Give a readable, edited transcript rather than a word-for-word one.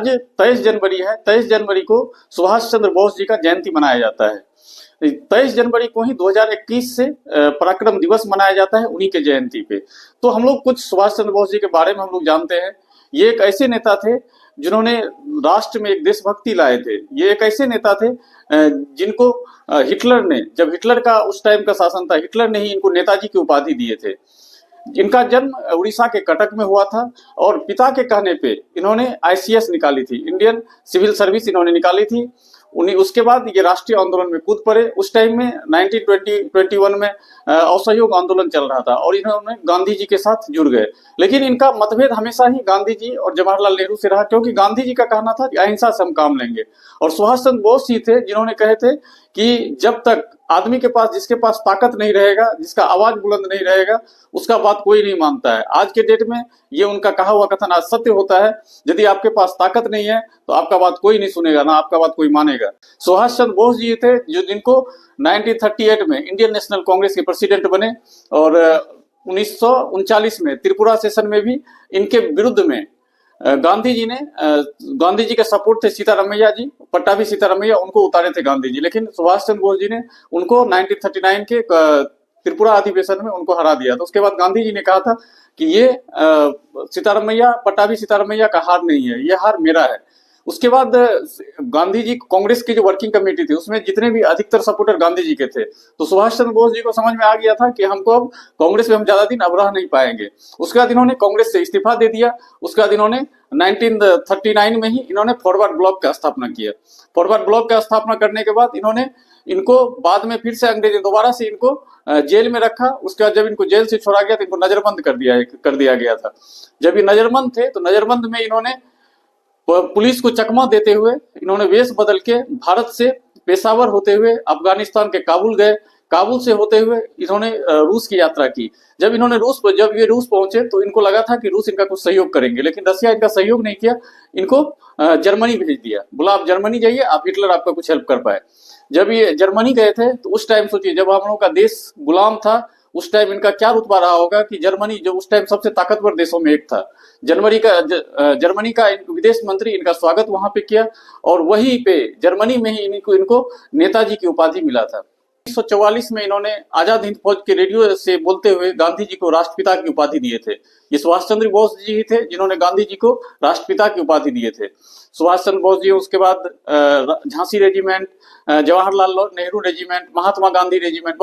आज 23 जनवरी है। 23 जनवरी को सुभाष चंद्र बोस जी का जयंती मनाया जाता है। 23 जनवरी को ही 2021 से पराक्रम दिवस मनाया जाता है उन्हीं के जयंती पे। तो हम लोग कुछ सुभाष चंद्र बोस जी के बारे में हम लोग जानते हैं। ये एक ऐसे नेता थे जिन्होंने राष्ट्र में एक देशभक्ति लाए थे। ये एक ऐसे नेता थे जिनको हिटलर ने, जब हिटलर का उस टाइम का शासन था, हिटलर ने ही इनको नेताजी की उपाधि दिए थे। इनका जन्म उड़ीसा के कटक में हुआ था और पिता के कहने पे इन्होंने आईसीएस निकाली थी, इंडियन सिविल सर्विस इन्होंने निकाली थी। उन्हीं उसके बाद ये राष्ट्रीय आंदोलन में कूद पड़े। उस टाइम में 1921 में असहयोग आंदोलन चल रहा था और इन्होंने गांधी जी के साथ जुड़ गए। लेकिन इनका मतभेद हमेशा ही गांधी जी और जवाहरलाल नेहरू से रहा, क्योंकि गांधी जी का कहना था कि अहिंसा से हम काम लेंगे और सुभाष चंद्र बोस जी थे जिन्होंने कहे थे कि जब तक आदमी के पास, जिसके पास ताकत नहीं रहेगा, जिसका आवाज बुलंद नहीं रहेगा, उसका बात कोई नहीं मानता है। आज के डेट में ये उनका कहा हुआ कथन आज सत्य होता है। यदि आपके पास ताकत नहीं है तो आपका बात कोई नहीं सुनेगा, ना आपका बात कोई मानेगा। सुभाष चंद्र बोस जी थे जो जिनको 1938 में इंडियन नेशनल कांग्रेस के प्रेसिडेंट बने और 1939 में त्रिपुरा सेशन में भी इनके विरुद्ध में गांधी जी के सपोर्ट थे सीतारामैया जी, पट्टाभी सीतारामैया, उनको उतारे थे गांधी जी। लेकिन सुभाष चंद्र बोस जी ने उनको 1939 के त्रिपुरा अधिवेशन में उनको हरा दिया। तो उसके बाद गांधी जी ने कहा था कि ये सीतारामैया, पट्टाभी सीतारामैया का हार नहीं है, ये हार मेरा है। उसके बाद गांधी जी कांग्रेस की जो वर्किंग कमेटी थी उसमें जितने भी अधिकतर सपोर्टर गांधी जी के थे, तो सुभाष चंद्र बोस जी को समझ में आ गया था कि हमको अब कांग्रेस में हम ज्यादा दिन अब रह नहीं पाएंगे। उसके बाद इन्होंने कांग्रेस से इस्तीफा दे दिया। उसके बाद इन्होंने 1939 में ही इन्होंने फॉरवर्ड ब्लॉक का स्थापना किया। फॉरवर्ड ब्लॉक का स्थापना करने के बाद इनको बाद में फिर से अंग्रेज दोबारा से इनको जेल में रखा। उसके बाद जब इनको जेल से छोड़ा गया तो इनको नजरबंद कर दिया गया था। जब ये नजरबंद थे तो नजरबंद में इन्होंने पुलिस को चकमा देते हुए इन्होंने वेश बदल के भारत से पेशावर होते हुए अफगानिस्तान के काबुल गए। काबुल से होते हुए इन्होंने रूस की यात्रा की। जब ये रूस पहुंचे तो इनको लगा था कि रूस इनका कुछ सहयोग करेंगे, लेकिन रसिया इनका सहयोग नहीं किया। इनको जर्मनी भेज दिया, बोला आप जर्मनी जाइए, आप हिटलर आपका कुछ हेल्प कर पाए। जब ये जर्मनी गए थे तो उस टाइम सोचिए, जब हम लोग का देश गुलाम था उस टाइम इनका क्या रुतबा रहा होगा कि जर्मनी जो उस टाइम सबसे ताकतवर देशों में एक था, जर्मनी का विदेश मंत्री इनका स्वागत वहां पे किया और वहीं पे जर्मनी में ही इनको नेताजी की उपाधि मिला था। 1944 में इन्होंने आजाद हिंद फौज के रेडियो से बोलते हुए गांधी जी को राष्ट्रपिता की उपाधि दिए थे। ये सुभाष चंद्र बोस जी ही थे जिन्होंने गांधी जी को राष्ट्रपिता की उपाधि दिए थे। सुभाष चंद्र बोस जी, उसके बाद Jhansi regiment, Jawaharlal Nehru regiment, Mahatma Gandhi regiment,